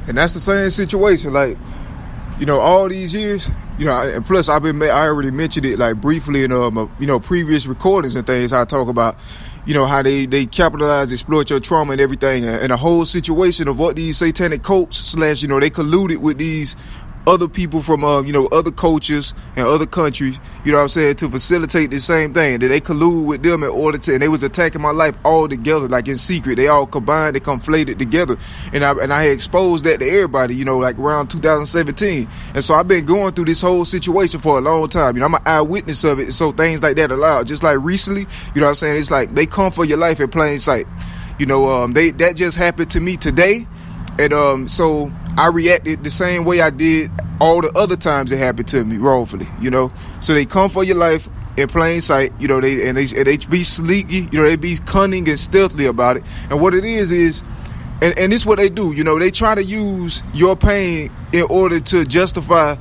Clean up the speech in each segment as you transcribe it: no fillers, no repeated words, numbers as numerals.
And that's the same situation. Like, all these years, and plus I already mentioned it like briefly in previous recordings and things. I talk about, how they capitalize, exploit your trauma and everything, and a whole situation of what these satanic cults / they colluded with these other people from other cultures and other countries, to facilitate the same thing. That they collude with them in order to, and they was attacking my life all together, like in secret. They all combined, they conflated together, and I had exposed that to everybody, like around 2017. And so I've been going through this whole situation for a long time. I'm an eyewitness of it, so things like that allowed. Just like recently, it's like they come for your life in plain sight. That just happened to me today. And so I reacted the same way I did all the other times it happened to me wrongfully, So they come for your life in plain sight, they be sneaky, they be cunning and stealthy about it. And what it is, and this is what they do, they try to use your pain in order to justify,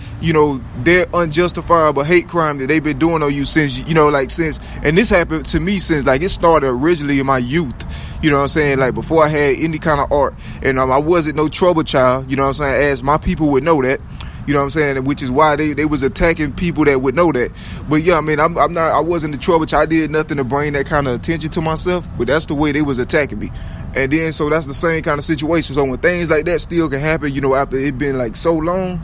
their unjustifiable hate crime that they've been doing on you since, and this happened to me since, it started originally in my youth. Like before I had any kind of art, and I wasn't no trouble child, as my people would know that, which is why they was attacking people that would know that. But yeah, I wasn't the trouble child. I did nothing to bring that kind of attention to myself, but that's the way they was attacking me. And then, so that's the same kind of situation. So when things like that still can happen, after it been like so long,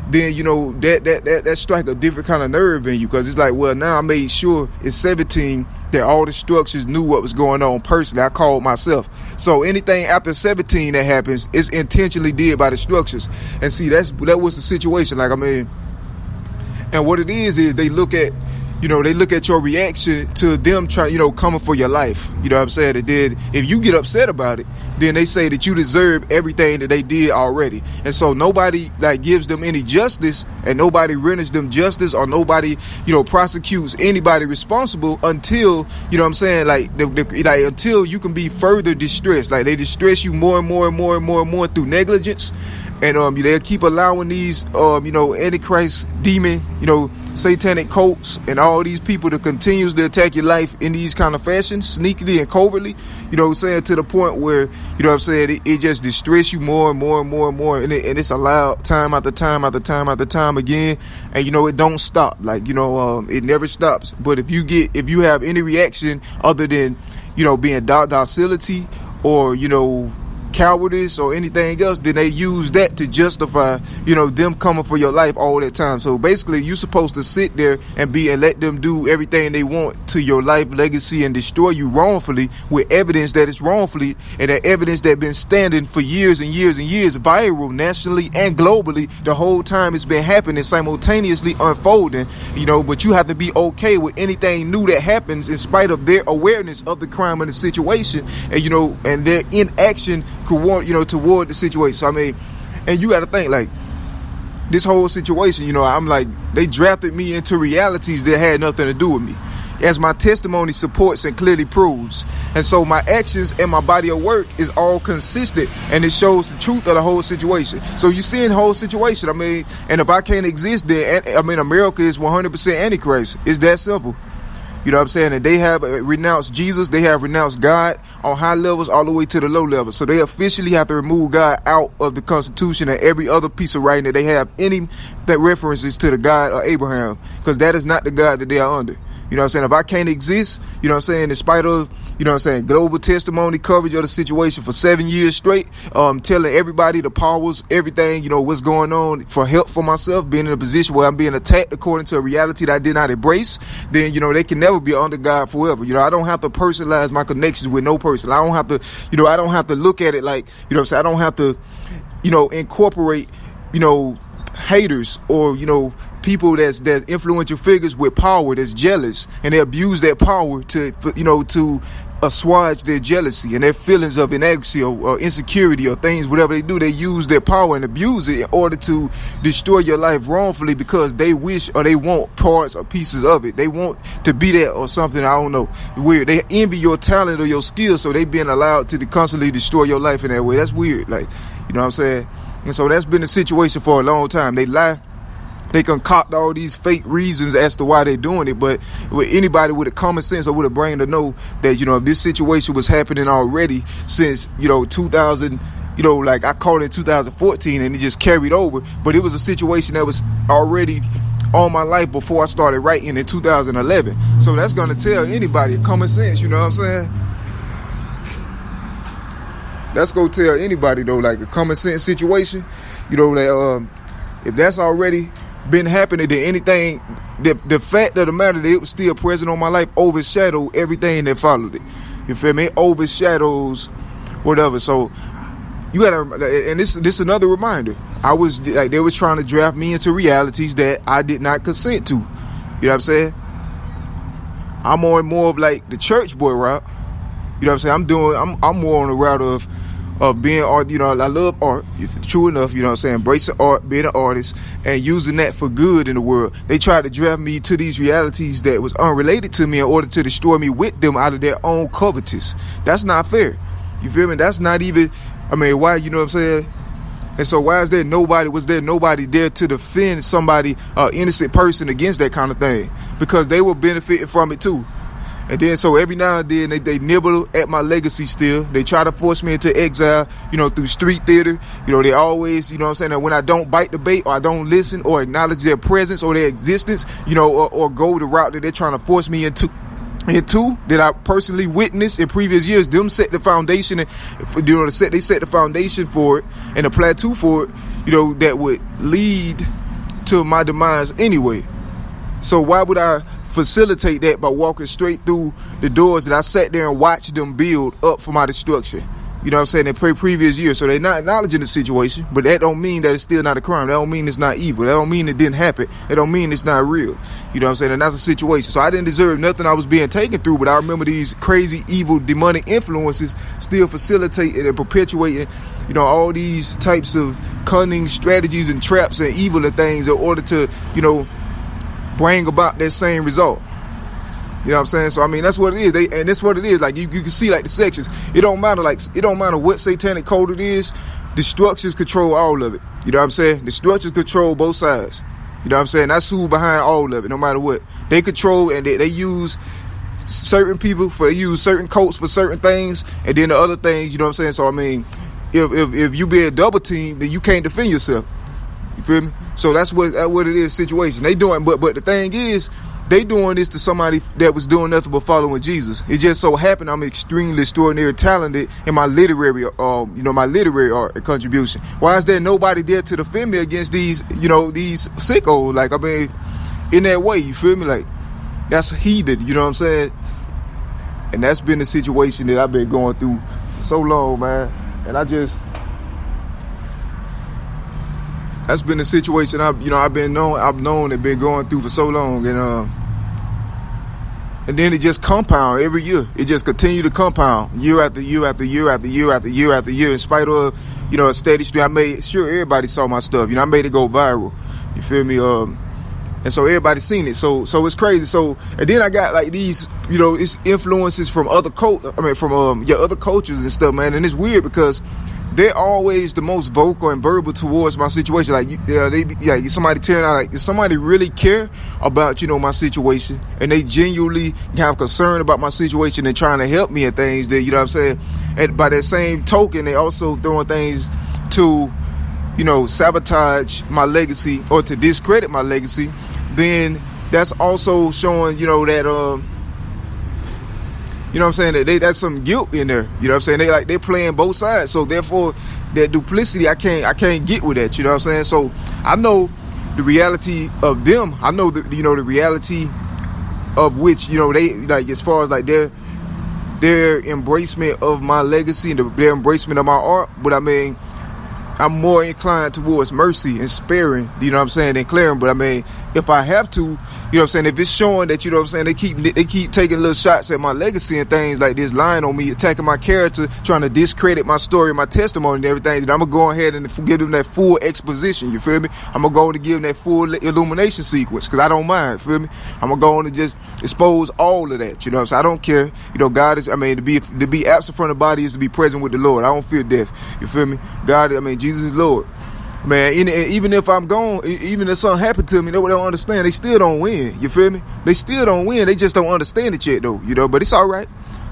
then, that strike a different kind of nerve in you. Cause it's like, well, now I made sure at 17 that all the structures knew what was going on personally. I called myself. So anything after 17 that happens is intentionally did by the structures. And see, that was the situation. And what it is they look at, they look at your reaction to them trying, coming for your life. And then if you get upset about it, then they say that you deserve everything that they did already. And so nobody gives them any justice, and nobody renders them justice, or nobody, prosecutes anybody responsible until, until you can be further distressed. Like they distress you more and more and more and more and more through negligence. And they'll keep allowing these antichrist demon, satanic cults and all these people to continuously attack your life in these kind of fashions, sneakily and covertly, to the point where, it just distress you more and more and more and more. And it's allowed time after time after time after time again. And, it don't stop. It never stops. But if you have any reaction other than, being docility or, cowardice or anything else, then they use that to justify, them coming for your life all that time. So basically, you're supposed to sit there and let them do everything they want to your life legacy and destroy you wrongfully with evidence that it's wrongfully, and that evidence that been standing for years and years and years, viral nationally and globally. The whole time it's been happening, simultaneously unfolding, but you have to be okay with anything new that happens in spite of their awareness of the crime and the situation, and their inaction toward the situation. So and you got to think this whole situation, they drafted me into realities that had nothing to do with me, as my testimony supports and clearly proves. And so my actions and my body of work is all consistent, and it shows the truth of the whole situation. So you see in the whole situation, and if I can't exist, then America is 100% antichrist. It's that simple. And they have renounced Jesus. They have renounced God on high levels all the way to the low levels. So they officially have to remove God out of the Constitution and every other piece of writing that they have any that references to the God of Abraham, because that is not the God that they are under. If I can't exist, in spite of, global testimony coverage of the situation for 7 years straight, telling everybody the powers, everything, what's going on for help for myself, being in a position where I'm being attacked according to a reality that I did not embrace, then, they can never be under God forever. I don't have to personalize my connections with no person. I don't have to, I don't have to look at it like, I don't have to, incorporate, haters or, people that's influential figures with power that's jealous, and they abuse that power to assuage their jealousy and their feelings of inadequacy or insecurity or things, whatever they do. They use their power and abuse it in order to destroy your life wrongfully, because they wish or they want parts or pieces of it. They want to be there or something. I don't know. Weird. They envy your talent or your skills, so they being allowed to constantly destroy your life in that way. That's weird. And so that's been the situation for a long time. They lie. They concoct all these fake reasons as to why they're doing it. But with anybody with a common sense or with a brain to know that, if this situation was happening already since, 2000, you know, like I caught it in 2014 and it just carried over. But it was a situation that was already all my life before I started writing in 2011. So that's going to tell anybody common sense, you know what I'm saying? That's going to tell anybody, though, like a common sense situation, you know, that if that's already been happening, then anything, the fact of the matter that it was still present on my life overshadowed everything that followed it. You feel me? It overshadows whatever. So you gotta, and this another reminder. I was like, they was trying to draft me into realities that I did not consent to. You know what I'm saying? I'm on more of like the church boy route. You know what I'm saying? I'm more on the route of being art. You know, I love art. True enough, you know what I'm saying? Embracing art, being an artist, and using that for good in the world. They tried to draft me to these realities that was unrelated to me in order to destroy me with them out of their own covetous. That's not fair. You feel me? That's not even, I mean, why, you know what I'm saying? And so why is there nobody there to defend somebody, innocent person against that kind of thing? Because they were benefiting from it too. And then so every now and then they nibble at my legacy still. They try to force me into exile, you know, through street theater. You know, they always, you know what I'm saying, that when I don't bite the bait or I don't listen or acknowledge their presence or their existence, you know, or go the route that they're trying to force me into that I personally witnessed in previous years, them set the foundation, and you know, they set the foundation for it and a plateau for it, you know, that would lead to my demise anyway. So why would I facilitate that by walking straight through the doors that I sat there and watched them build up for my destruction? You know what I'm saying? In previous years. So they're not acknowledging the situation, but that don't mean that it's still not a crime. That don't mean it's not evil. That don't mean it didn't happen. That don't mean it's not real. You know what I'm saying? And that's a situation. So I didn't deserve nothing I was being taken through, but I remember these crazy, evil, demonic influences still facilitating and perpetuating, you know, all these types of cunning strategies and traps and evil and things in order to, you know, bring about that same result. You know what I'm saying? So I mean, that's what it is. And that's what it is. Like you can see, like the sections. It don't matter. Like it don't matter what satanic code it is. The structures control all of it. You know what I'm saying? The structures control both sides. You know what I'm saying? That's who behind all of it. No matter what, they control, and they use certain people use certain codes for certain things, and then the other things. You know what I'm saying? So I mean, if you be a double team, then you can't defend yourself. You feel me? So that's what it is. Situation they doing, but the thing is, they doing this to somebody that was doing nothing but following Jesus. It just so happened I'm extremely extraordinary talented in my literary, my literary art and contribution. Why is there nobody there to defend me against these, you know, these sickos? Like, I mean, in that way, you feel me? Like, that's heathen, you know what I'm saying? And that's been the situation that I've been going through for so long, man. And that's been the situation I've known and been going through for so long, and then it just compound every year. It just continue to compound year after year after year after year after year after year. In spite of, you know, a steady stream, I made sure everybody saw my stuff. You know, I made it go viral. You feel me? And so everybody seen it. So it's crazy. So and then I got like these, you know, it's influences from other other cultures and stuff, man. And it's weird because they're always the most vocal and verbal towards my situation. Like, somebody tearing out, like, if somebody really care about, you know, my situation, and they genuinely have concern about my situation and trying to help me and things, that, you know what I'm saying? And by that same token, they also throwing things to, you know, sabotage my legacy or to discredit my legacy. Then that's also showing, you know, that, you know what I'm saying? That that's some guilt in there. You know what I'm saying? They're playing both sides. So therefore, that duplicity, I can't get with that. You know what I'm saying? So I know the reality of them. I know the reality of which, you know, they like as far as like their embracement of my legacy and their embracement of my art. But I mean, I'm more inclined towards mercy and sparing, you know what I'm saying, than clearing. But I mean, if I have to, you know what I'm saying, if it's showing that, you know what I'm saying, they keep taking little shots at my legacy and things like this, lying on me, attacking my character, trying to discredit my story, my testimony and everything, then I'm going to go ahead and give them that full exposition, you feel me? I'm going to go on to give them that full illumination sequence, because I don't mind, feel me? I'm going to go on and just expose all of that, you know what I'm saying? I don't care. You know, God is, I mean, to be absent from the body is to be present with the Lord. I don't fear death, you feel me? God, I mean, Jesus is Lord. Man, even if I'm gone, even if something happened to me, nobody don't understand. They still don't win. You feel me? They still don't win. They just don't understand it yet, though. You know, but it's all right.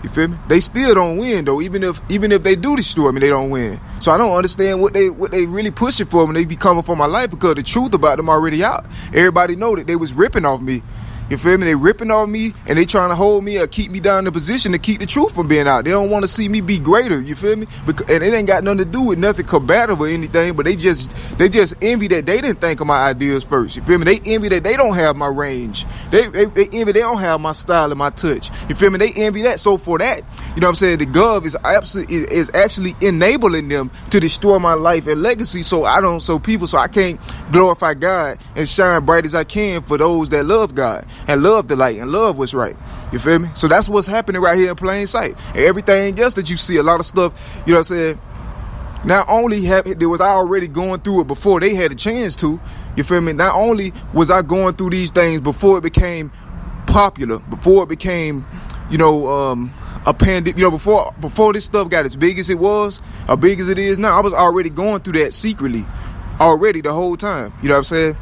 You feel me? They still don't win though. Even if they do destroy me, they don't win. So I don't understand what they really pushing for when they be coming for my life, because the truth about them already out. Everybody know that they was ripping off me. You feel me? They ripping off me, and they trying to hold me or keep me down in the position to keep the truth from being out. They don't want to see me be greater. You feel me? And it ain't got nothing to do with nothing combative or anything, but they just envy that they didn't think of my ideas first. You feel me? They envy that they don't have my range. They envy they don't have my style and my touch. You feel me? They envy that. So for that, you know what I'm saying, the gov is actually enabling them to destroy my life and legacy. So I can't glorify God and shine bright as I can for those that love God and love the light and love what's right. You feel me? So that's what's happening right here in plain sight. And everything else that you see, a lot of stuff, you know what I'm saying, not only was I already going through it before they had a chance to, you feel me? Not only was I going through these things before it became popular, before it became, a pandemic, before this stuff got as big as it was, or big as it is now, I was already going through that secretly already the whole time. You know what I'm saying?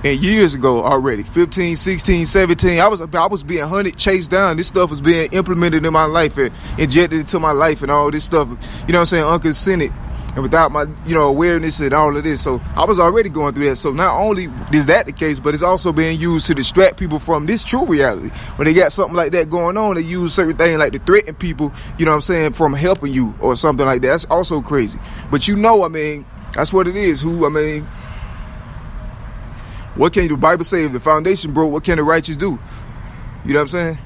And years ago already, 15, 16, 17, I was being hunted, chased down. This stuff was being implemented in my life and injected into my life and all this stuff, you know what I'm saying, unconsented and without my, awareness and all of this. So I was already going through that. So not only is that the case, but it's also being used to distract people from this true reality. When they got something like that going on, they use certain things like to threaten people, you know what I'm saying, from helping you or something like that. That's also crazy. But that's what it is. What can the Bible say? If the foundation broke, what can the righteous do? You know what I'm saying?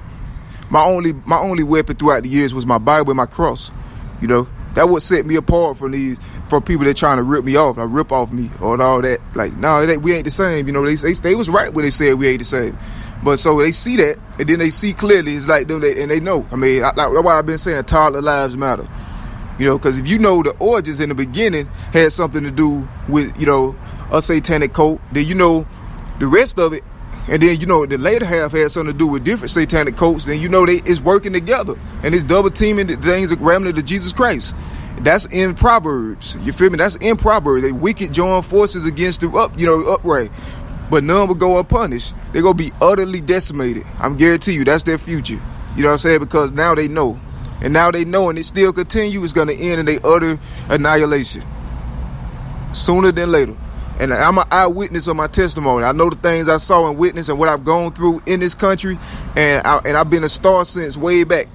My only weapon throughout the years was my Bible and my cross. That what set me apart from people that trying to rip me off, like rip off me or all that. Like, no, we ain't the same. They was right when they said we ain't the same. But so they see that, and then they see clearly. It's like them, and they know. That's why I've been saying toddler lives matter. Because if you know the origins in the beginning had something to do with, a satanic cult, then the rest of it, and then the later half had something to do with different satanic cults, then it's working together, and it's double teaming the things that remnant to Jesus Christ. That's in Proverbs. You feel me? That's in Proverbs. They wicked join forces against the upright, but none will go unpunished. They're gonna be utterly decimated. I'm guarantee you that's their future. You know what I'm saying? Because now they know. And now they know, and it still continue. It's going to end in their utter annihilation sooner than later. And I'm an eyewitness of my testimony. I know the things I saw and witnessed and what I've gone through in this country. And I've been a star since way back.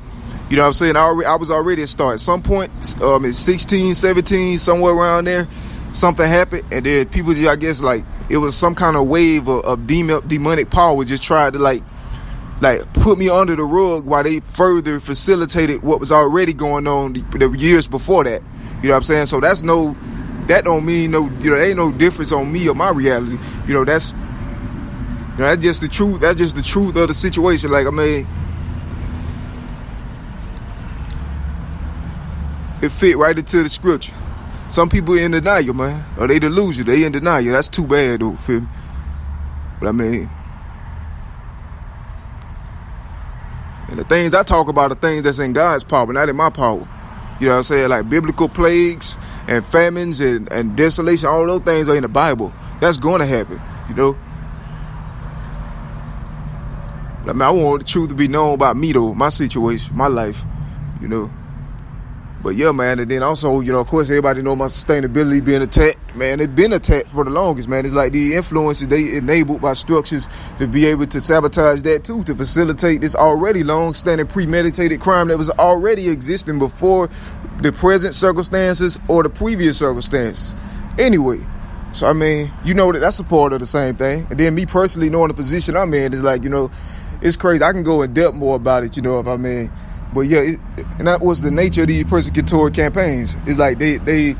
You know what I'm saying? I was already a star. At some point, at 16, 17, somewhere around there, something happened. And then people, I guess, like, it was some kind of wave of demonic power just tried to, like put me under the rug while they further facilitated what was already going on the years before that. You know what I'm saying? So that don't mean there ain't no difference on me or my reality. That's just the truth. That's just the truth of the situation. Like, it fit right into the scripture. Some people in denial, man, or they delusion. They in denial. That's too bad, though. Feel me? But and the things I talk about are things that's in God's power, not in my power. You know what I'm saying? Like biblical plagues and famines and desolation, all those things are in the Bible. That's going to happen, But I want the truth to be known about me, though, my situation, my life, But yeah, man, and then also, of course, everybody know my sustainability being attacked. Man, it's been attacked for the longest, man. It's like the influences they enabled by structures to be able to sabotage that too, to facilitate this already long-standing premeditated crime that was already existing before the present circumstances or the previous circumstances. Anyway, so that's a part of the same thing. And then me personally knowing the position I'm in is like, it's crazy. I can go in depth more about it, But yeah, and that was the nature of these persecutory campaigns. It's like they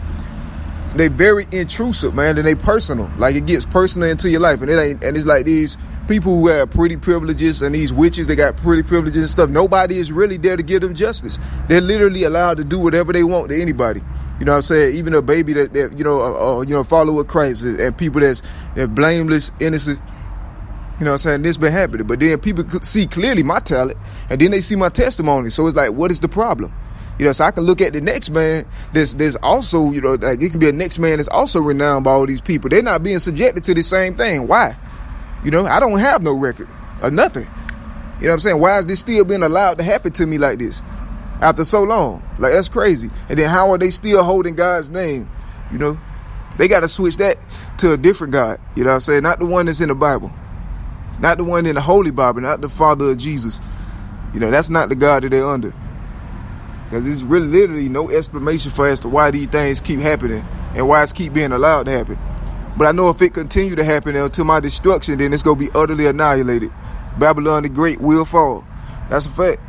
very intrusive, man, and they personal. Like it gets personal into your life, and it's like these people who have pretty privileges and these witches, they got pretty privileges and stuff. Nobody is really there to give them justice. They're literally allowed to do whatever they want to anybody. You know what I'm saying? Even a baby that follower of Christ and people that's blameless, innocent. You know what I'm saying? This been happening. But then people see clearly my talent, and then they see my testimony. So it's like, what is the problem? So I can look at the next man there's also, like it can be a next man that's also renowned by all these people. They're not being subjected to the same thing. Why? I don't have no record or nothing. You know what I'm saying? Why is this still being allowed to happen to me like this? after so long. Like, that's crazy. And then how are they still holding God's name? You know, they got to switch that to a different God. You know what I'm saying? Not the one that's in the Bible, not the one in the Holy Bible, not the Father of Jesus. You know, that's not the God that they're under. Because there's really literally no explanation for as to why these things keep happening and why it's keep being allowed to happen. But I know if it continue to happen until my destruction, then it's going to be utterly annihilated. Babylon the Great will fall. That's a fact.